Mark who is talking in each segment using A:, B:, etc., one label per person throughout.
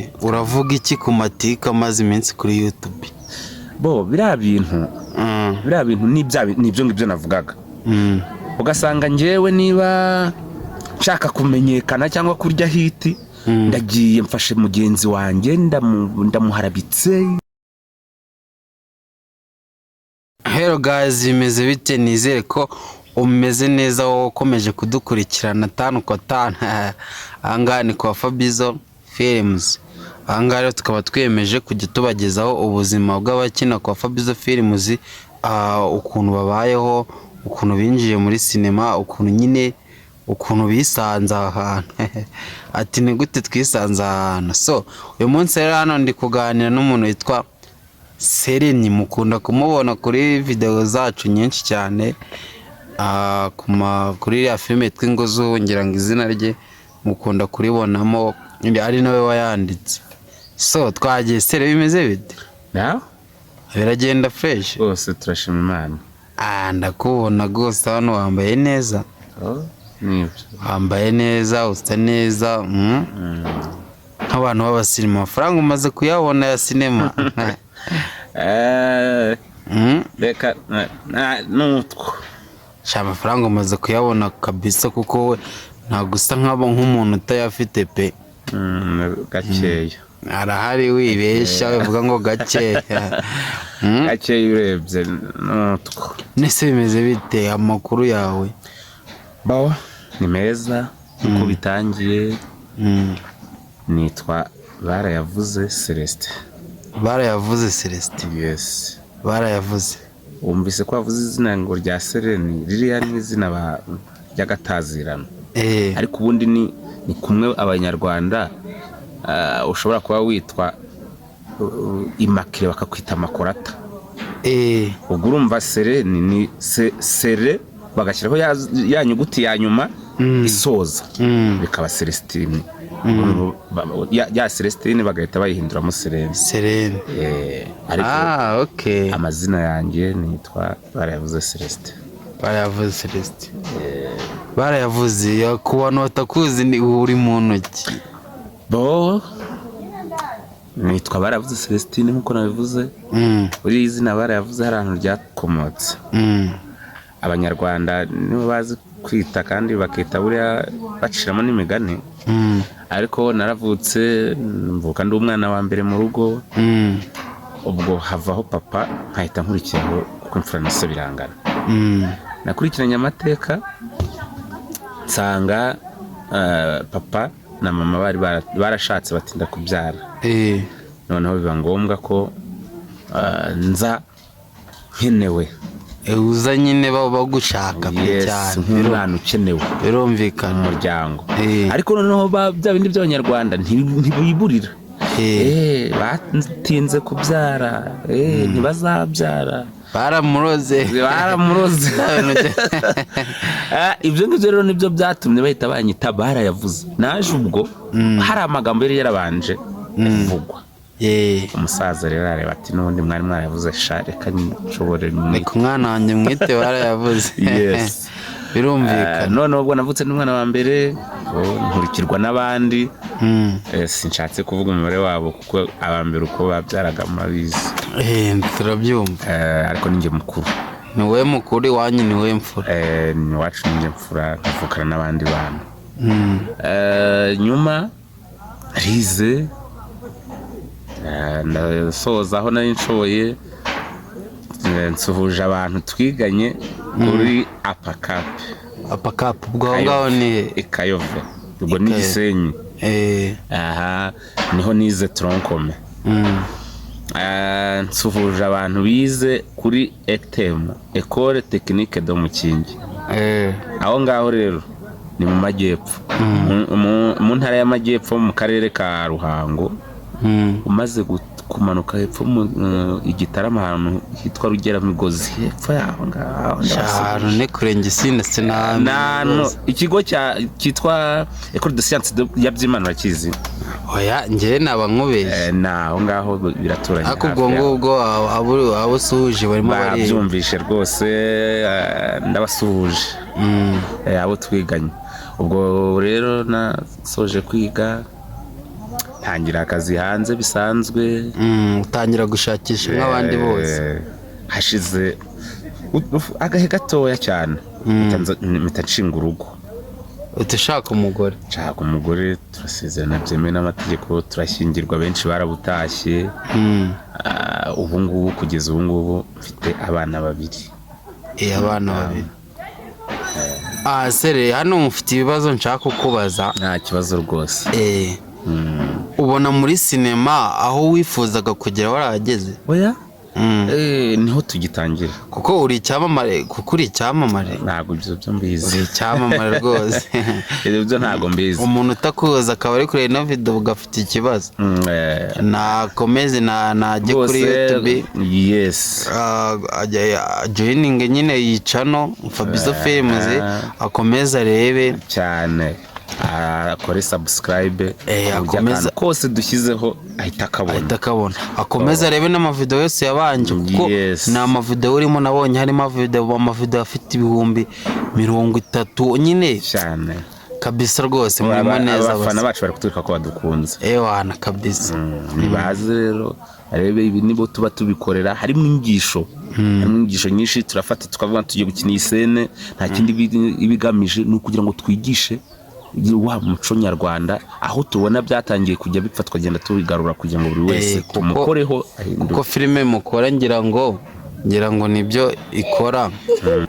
A: none uravuga iki ku matika amaze iminsi kuri YouTube?
B: Bo biriya bintu nibyo ngibyo navugaga. Ugasanga njyewe niba nshaka kumenyekana cyangwa kurya hiti, ndagiye mfashe mugenzi wanjye ndamuharabitse.
A: Hello guys, bimeze bite? Nizere ko umeze neza, wowe ukomeje kudukurikirana tanu kwa tanu. Ahangaha ni kwa Fabizo Films. Ahangaha rero tukaba twiyemeje kujya tubagezaho ubuzima bw'abakina kwa Fabizo Films, ukuntu babayeho, ukuntu binjiye muri sinema, ukuntu bisanze ahantu. Ati ni gute twisanze ahantu? So uyu munsi rero hano ndi kuganira n'umuntu witwa Sereni. Mukunda kumubona kuri video zacu nyinshi cyane, kuri ya filime tw'ingozo, ngira ngo izina rye mukunda kuribonamo, ari nawe wayanditse. So twagiye. Sere, bimeze bite? Biragenda fresh?
B: Bose turashima Imana.
A: Ndakubona gose hano wambaye neza. Wambaye neza, usa neza. Nk'abantu b'abasinema, amafaranga umaze kuyabona ya sinema?
B: Reka nutwo
A: amafaranga umaze kuyabona kabisa, kuko we ntabwo usa nk'umuntu utayafite pe.
B: Gakeya
A: arahari, wibeshya uvuga ngo gakeya.
B: Gakeya urebye nutwo.
A: Nese bimeze bite amakuru yawe?
B: Bawa ni meza, uko bitangiye. Nitwa Barayavuze Celestin.
A: Barayavuze Celestin?
B: Yes.
A: Barayavuze.
B: Umvise ko avuze izina ngo rya Sereni, ririya ni izina ry'agatazirano. Ariko ubundi ni kumwe Abanyarwanda ushobora kuba witwa Imakire bakakwita Makorata. Ubwo urumva Sereni ni sere bagashyiraho ya nyuguti ya nyuma isoza, bikaba Celestin. Ya Celestin bagahita bayihinduramo Sereni.
A: Sereni.
B: Ariko
A: okay.
B: Amazina yanjye nitwa Barayavuze Celestin.
A: Barayavuze Celestin. Barayavuze, ku bantu batakuzi ni uri mu ntoki.
B: Bo nitwa Barayavuze Celestin nkuko nabivuze. Uri izina Barayavuze hari ahantu ryakomotse. Abanyarwanda nibo bazi kwita kandi bakita buriya baciramo n'imigani. Ariko naravutse mvuka ndi umwana wa mbere mu rugo. Ubwo havaho papa nkahita nkurikiraho kuko imfura na se birangana. Nakurikiranye amateka nsanga papa na mama bari barashatse batinda kubyara. Noneho biba ngombwa ko nza nkenewe.
A: Uza nyine bagushaka cyane.
B: Nk'umwana ukenewe.
A: Birumvikana
B: mu muryango. Ariko noneho bya bindi by'Abanyarwanda ntibiburira. Batinze kubyara, ntibazabyara.
A: Baramuroze.
B: Ibyo ngibyo rero nibyo byatumye bahita banyita Barayavuze. Naje ubwo hari amagambo yari yarabanje kuvugwa. Umusaza rero areba ati n'ubundi mwari mwarayavuze reka nshobore
A: ku mwana wanjye mwite Barayavuze.
B: Yes.
A: Birumvikana.
B: None ubwo navutse n'umwana wa mbere, nkurikirwa n'abandi. Sinshatse kuvuga umubare wabo kuko abambere uko babyaraga mabizi.
A: Turabyumva.
B: Ariko ninjye mukuru.
A: Ni wowe mukuru iwanyu, ni wowe mfura?
B: Ni wacu ninjye mfura, nkavukana n'abandi bana. Nyuma rize ndasoza aho nari nshoboye, nsuhuje abantu twiganye kuri
A: Apakapu. Ubwo ngaho ni
B: Ikayove, ubwo ni Gisenyi. Niho nize tronkome. Nsuhuje abantu bize kuri ETM, École Technique de Mukingi. Aho ngaho rero ni mu majyepfo, mu ntara y'amajyepfo mu karere ka Ruhango. Umaze kumanuka hepfo Igitarama ahantu hitwa Rugeramigozi, hepfo yaho ngaho
A: ne kurenge sinese
B: ikigo cyitwa École de Sciences y'Abyimana urakizi?
A: Oya, njye naba nkubeshye.
B: Naho ngaho biraturanye.
A: Ariko ubwo abo suhuje barimo
B: babyumvishe rwose, ndabasuhuje abo twiganye. Ubwo rero nasoje kwiga ntangira akazi hanze bisanzwe.
A: Utangira gushakisha nk'abandi bose.
B: Hashize agahe gatoya cyane mpita nshinga urugo.
A: Utashaka umugore?
B: Nshaka umugore, turasezerana byemewe n'amategeko, turashyingirwa, benshi barabutashye. Ubu ngubu kugeza ubu ngubu mfite abana babiri.
A: Abana babiri. Sere, hano mufite ibibazo nshaka kukubaza.
B: Nta kibazo rwose.
A: Ubona muri sinema aho wifuzaga kugera warahageze?
B: Oya. Niho tugitangira.
A: Kuko uri icyamamare,
B: Ntabwo ibyo mbizi.
A: Uri icyamamare rwose.
B: Ibyo ntabwo mbizi.
A: Umuntu utakuza akaba ari kureba ino video ugafite ikibazo. Nakomeze najye kuri YouTube.
B: Yes.
A: Joining nyine yicano Fabizo Films akomeza arebe
B: cyane. Akore subscribe. Akomeza kose dushyizeho ahita akabona.
A: Akomeza arebe n'amavideo yose yabanje kuko na amavideo urimo nabonye harimo amavideo afite ibihumbi 30 nyine
B: cyane
A: kabisa rwose. Murimo neza
B: abafana bacu bari kuturika ko badukunze.
A: Wana kabisa.
B: Nibaze rero arebe ibi nibo tuba tubikorera. Harimo inyigisho nyinshi turafata tukavuga tugiye gukina isene, nta kindi ibigamije ni ukugira ngo twigishe wa muco nyarwanda aho tubona byatangiye kujya bipfatwa genda tubigarura kugira ngo buri wese tumukoreho.
A: Kuko filime mukora ngira ngo nibyo ikora.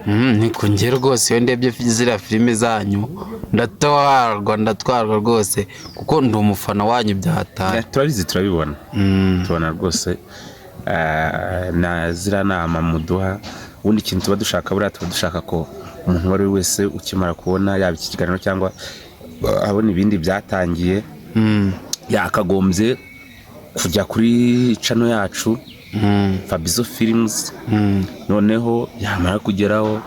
A: Ntikongera rwose iyo ndebye ziriya filime zanyu ndatwarwa rwose kuko ndi umufana wanyu byahataye.
B: Turabizi turabibona. Tubona rwose na zira nama muduha. Ubundi ikintu tuba dushaka buriya tuba dushaka ko umuntu wari wese ukimara kubona yaba iki kiganiro cyangwa abona ibindi byatangiye yakagombye kujya kuri channel yacu Fabizo Films. Noneho yamara kugeraho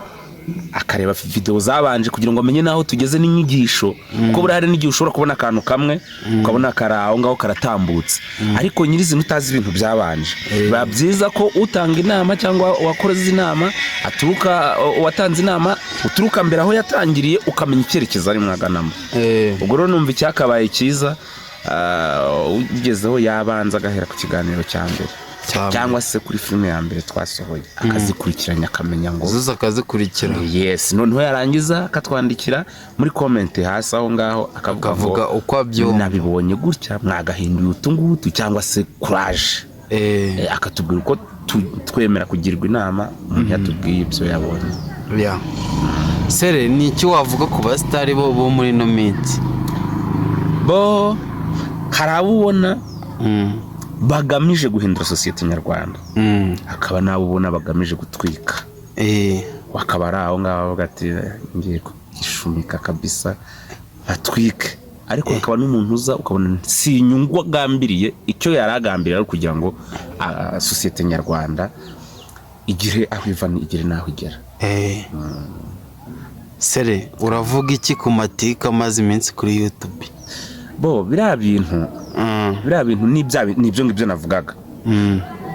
B: akareba video zabanje kugira ngo amenye naho tugeze n'inyigisho. Kuko buri hari n'igihe ushobora kubona akantu kamwe ukabona karaho ngaho karatambutse, ariko nyirizina utazi ibintu byabanje. Biba byiza ko utanga inama cyangwa wakoze inama aturuka watanze inama uturuka mbere aho yatangiriye ukamenya icyerekezo ari mwaganamo. Ubwo rero numva icyakabaye cyiza ugezeho yabanza agahera ku kiganiro cya mbere cyangwa se kuri filime ya mbere twasohoye akazikurikiranya akamenya ngo
A: zuza akazikurikira.
B: Yes, noneho yarangiza akatwandikira muri comment hasi aho ngaho akavuga
A: uko abyumva,
B: nabibonye gutya mwagahinduye utungutu cyangwa se courage. Akatubwira uko twemera kugirwa inama umuntu yatubwiye ibyo yabonye. Sere,
A: ni iki wavuga ku basitari bo muri no minsi?
B: Bo harabubona bagamije guhindura sosiyete nyarwanda, akaba nabo ubona bagamije gutwika. Wakaba ari aho ngaho gati ngiye kugishumika kabisa atwike, ariko akaba n'umuntu uza ukabona si inyungu agambiriye. Icyo yaragambiriye ari kugira ngo sosiyete nyarwanda igire aho iva igire naho igera.
A: Sere, uravuga iki ku matika maze iminsi kuri YouTube?
B: Bo biriya bintu nibyo ngibyo navugaga.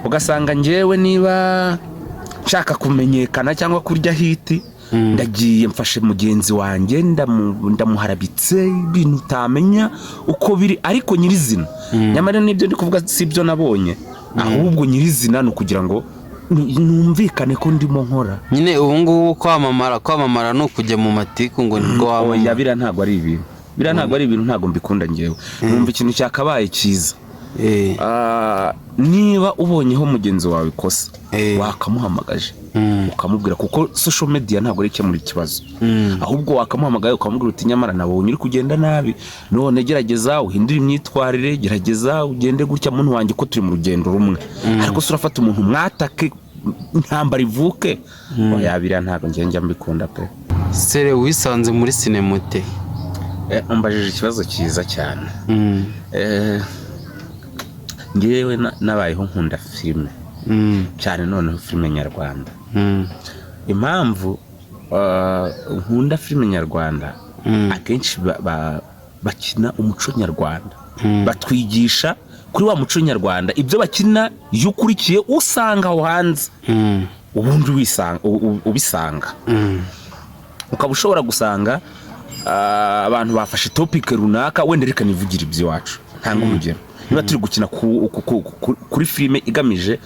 B: Ugasanga njyewe niba nshaka kumenyekana cyangwa kurya hiti, ndagiye mfashe mugenzi wanjye ndamuharabitse ibintu utamenya uko biri, ariko nyirizina nyamara nibyo ndi kuvuga si byo nabonye, ahubwo nyirizina no kugira ngo numvikane ko ndimo nkora.
A: Nyine ubu ngubu kwamamara no kujya mu matiku ngo nibwo wabonye.
B: Yabira ntabwo ari ibintu. Ntabwo ari ibintu ntabwo mbikunda ngewe. Numva ikintu cyakabaye cyiza. Niba ubonyeho mugenzi wawe ikosa wakamuhamagaje ukamubwira, kuko social media ntabwo ari cyamuri ikibazo, ahubwo wakamuhamagaye ukamubwira uti nyamara nabonye uri kugenda nabi, none gerageza uhindure imyitwarire, gerageza ugende gutya muntu wanjye ko turi mu rugendo rumwe. Ariko surafata umuntu mwatake ntambara ivuke, yabira ntabwo njya mbikunda pe.
A: Sere, wisanze muri sinema ute?
B: Umbajije ikibazo cyiza cyane. Ngewe nabayeho nkunda filime cyane, noneho filime nyarwanda. Impamvu nkunda filime nyarwanda, akenshi bakina umuco nyarwanda, batwigisha kuri wa muco nyarwanda. Ibyo bakina iyo ukurikiye usanga aho hanze ubundi ubisanga, ukaba ushobora gusanga abantu bafashe topic runaka, wenda reka nivugira iby'iwacu. Ntanga urugero, niba turi gukina kuri filime igamije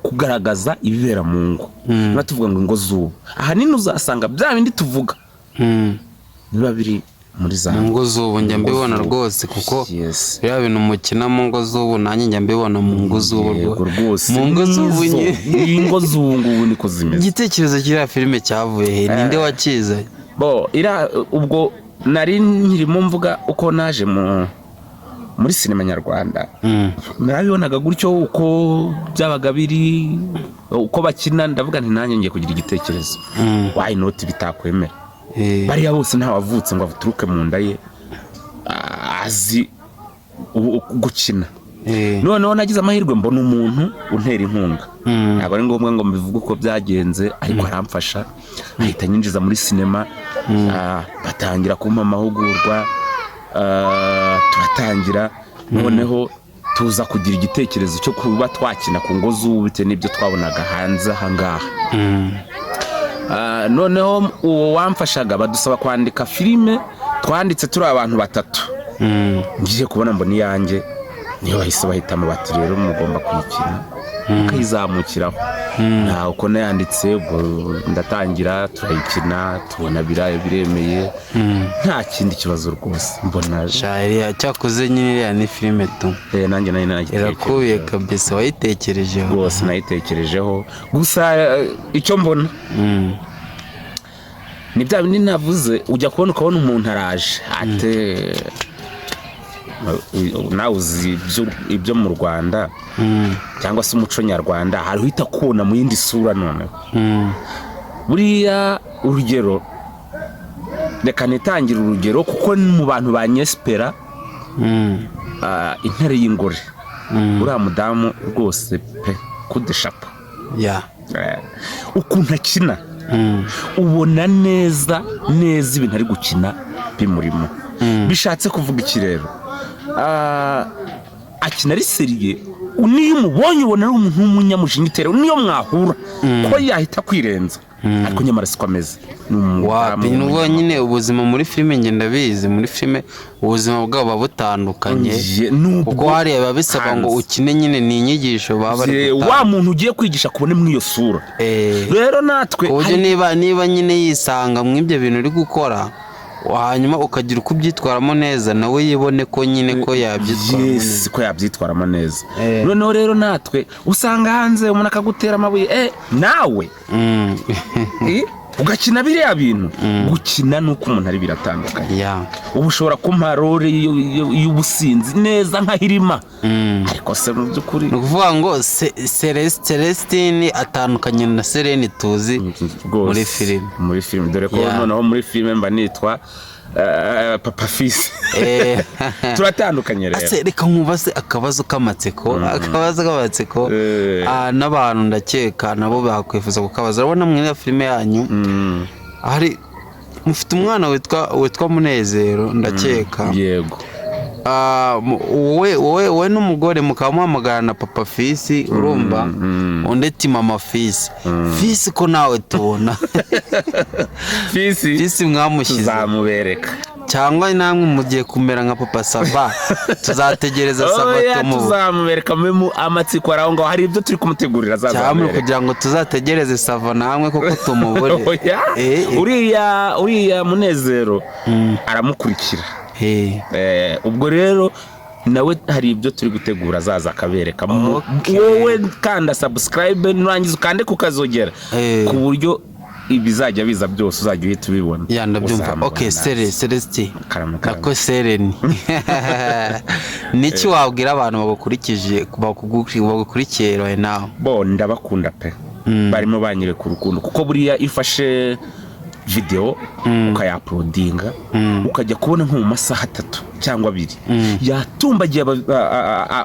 B: kugaragaza ibibera mu ngo, niba tuvuga ngo ingo z'ubu ahanini uzasanga bya bindi tuvuga niba biri muri za
A: ngo z'ubu njya mbibona rwose, kuko biriya bintu mukina mu ngo z'ubu nanjye njya mbibona mu ngo z'ubu
B: rwose,
A: mu ngo z'ubu
B: ingo z'ubu ngubu niko zimeze.
A: Igitekerezo kiriya filime cyavuye he? Ninde wakizanye?
B: Ubwo nari nkirimo mvuga uko naje muri sinema nyarwanda, narabibonaga gutyo uko byabaga biri, uko bakina, ndavuga nti nanjye ngiye kugira igitekerezo, why not bitakwemera. Bariya bose ntawavutse ngo aturuke mu nda ye azi gukina. Noneho nagize amahirwe mbona umuntu untera inkunga, ntabwo ari ngombwa ngo mbivuge uko byagenze, ariko aramfasha ahita nyinjiza muri sinema, batangira kumpa amahugurwa, turatangira, noneho tuza kugira igitekerezo cyo kuba twakina ku ngo z'ubu bitewe n'ibyo twabonaga hanze ahangaha. Noneho uwo wamfashaga badusaba kwandika filime, twanditse turi abantu 3. Ngiye kubona mbona iyanjye niyo bahise bahitamo bati rero mugomba kuyikina ukayizamukiraho. Nta uko nayanditse, ndatangira turayikina, tubona biremeye, nta kindi kibazo rwose mbona.
A: Shariya cyakoze nyine ya ni filime tu.
B: Nanjye nayitekereje.
A: Irakubiye kabisa, wayitekerejeho.
B: Rwose nayitekerejeho. Gusa icyo mbona ni bya bindi navuze, ujya kubona ukabona umuntu araje ate nawe uzi ibyo mu Rwanda cyangwa se umuco nyarwanda, hari uhita kubona mu yindi sura. None buriya urugero, reka nitangira urugero kuko mu bantu banyespera, intare y'ingore, uriya mudamu rwose pe kudeshapa, ukuntu akina ubona neza ibintu ari gukina bimurimo. Bishatse kuvuga iki rero? Akina ari seriye, niyo umubonye ubona ari umuntu w'umunyamujinyitero, niyo mwahura ko yahita kwirenza, ariko nyamara siko ameze.
A: Nubwo nyine ubuzima muri filime ngenda bizi, muri filime ubuzima bwabo butandukanye, kuko hari ababisaba ngo ukine nyine ni inyigisho baba bari gutanga.
B: Wa muntu ugiye kwigisha kubone mu iyo sura. Rero natwe
A: kuburyo niba nyine yisanga mu ibyo bintu uri gukora, hanyuma ukagira uko ubyitwaramo neza, nawe yibone ko nyine ko
B: yabyitwaramo neza. Noneho rero natwe usanga hanze umuntu akagutera amabuye, nawe ugakina biriya bintu. Gukina nuko umuntu ari biratandukanye. Ubu ushobora kumpa role y'ubusinzi neza nka Hirima, ariko se mu by'ukuri
A: ni ukuvuga ngo Celestine atandukanye na Sereni tuzi muri filime.
B: Dore ko noneho muri filime mba nitwa Papa Fils. Turatandukanye rero.
A: Reka nkubaze akabazo k'amatsiko, n'abantu ndakeka nabo bakwifuza kukabaza. Urabona muri filime yanyu hari mufite umwana witwa Munezero, ndakeka.
B: Yego.
A: wowe n'umugore mukaba muhamagara na Papa Fils, urumva undi ati Mama Fils. Fils ko nawe tubona Fils mwamushyize,
B: tuzamubereka
A: cyangwa namwe mugiye kumera nka Papa Sava, tuzategereza Sava
B: tuzamubereka mu amatsiko araho ngo hari ibyo turi kumutegurira
A: cyangwa kugira ngo tuzategereze Sava namwe koko tumubone.
B: Uriya Munezero aramukurikira. Ubwo rero nawe hari ibyo turi gutegura, azaza akabereka. Wowe kanda subscribe nurangiza ukande kukazogera, ku buryo ibizajya biza byose uzajya uhita ubibona.
A: Ndabyumva. Celeste nako Sereni, niki wabwira abantu bagukurikiye right now?
B: Ndabakunda pe, barimo banyire ku rukundo, kuko buriya ifashe video ukayaploadinga ukajya kubona nko mu masaha 3 cyangwa 2 yatumbagiye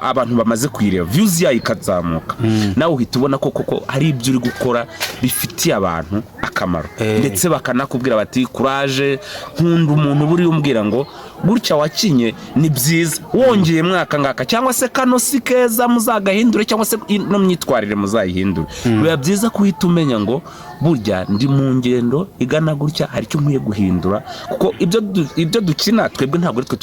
B: abantu bamaze kuyireba, views yayo ikazamuka, nawe uhita ubona koko hari ibyo uri gukora bifitiye abantu akamaro, ndetse bakanakubwira bati courage, nkunda umuntu buri umbwira ngo gutya wakinye ni byiza, wongeye mwaka ngaka, cyangwa se kano si keza muzagahindure, cyangwa se no myitwarire muzayihindure. Biba byiza kuhita umenya ngo burya ndi mu ngendo igana gutya, hari icyo nkwiye guhindura, kuko ibyo dukina twebwe ntabwo ari twe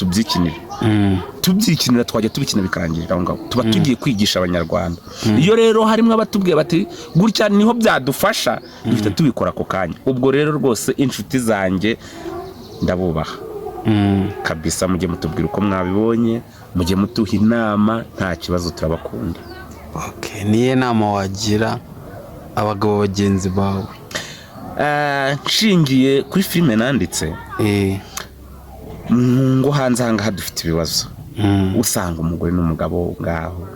B: tubyikinira twajya tubikina bikarangirira aho ngaho tuba tugiye kwigisha abanyarwanda iyo rero harimo abatubwiye bati gutya niho byadufasha duhita tubikora ako kanya ubwo rero rwose inshuti zanjye ndabubaha kabisa mujye mutubwira uko mwabibonye mujye mutuha inama nta kibazo turabakunda.
A: Okay, niye nama wagira abagabo bagenzi bawe?
B: Nshingiye kuri filime nanditse ngo hanze ahangaha dufite ibibazo usanga umugore n'umugabo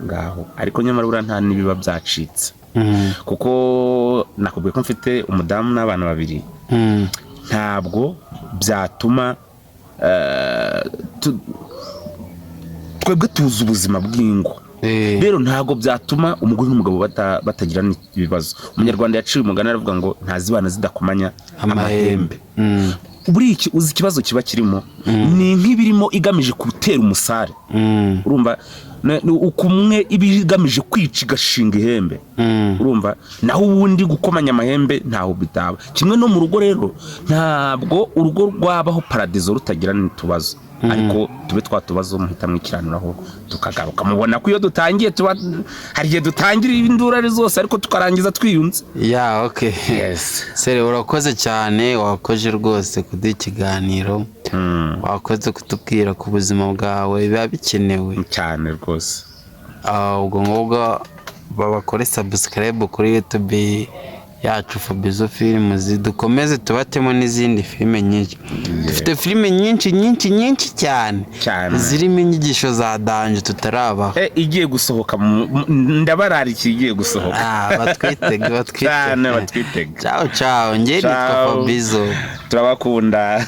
B: ngaho ariko nyamara buriya nta n'ibiba byacitse kuko nakubwiye ko mfite umudamu n'abana babiri ntabwo byatuma twebwe tuzi ubuzima bw'ingo rero ntabwo byatuma umugore n'umugabo batagira ibibazo. Umunyarwanda yaciye umugani aravuga ngo ntazibana zidakomanya amahembe. Buri iki uzi ikibazo kiba kirimo ni nk'ibirimo igamije gutera umusare urumva ukumwe ibigamije kwica igashinga ihembe urumva naho ubundi gukomanya amahembe ntaho bitaba kimwe no mu rugo. Rero ntabwo urugo rwabaho paradizo rutagira n'itubazo ariko tube twatubazo muhita mwikiranuraho tukagaruka mubona ko iyo dutangiye tuba hari igihe dutangira ibindura zose ariko tukarangiza twiyunze.
A: Okay, yes Sere urakoze cyane wakoje rwose kuduha ikiganiro wakoze kutubwira ku buzima bwawe biba bikenewe
B: cyane rwose.
A: Ubwo ngubwo babakore subscribe kuri YouTube yacu Fabizo Films dukomeze tubatemo n'izindi filime nyinshi dufite filime nyinshi cyane zirimo inyigisho za danje tutarabaho
B: igiye gusohoka ndabararikiye igiye gusohoka
A: batwitege
B: cyane
A: ciao ngiye nitwa Fabizo
B: turabakunda.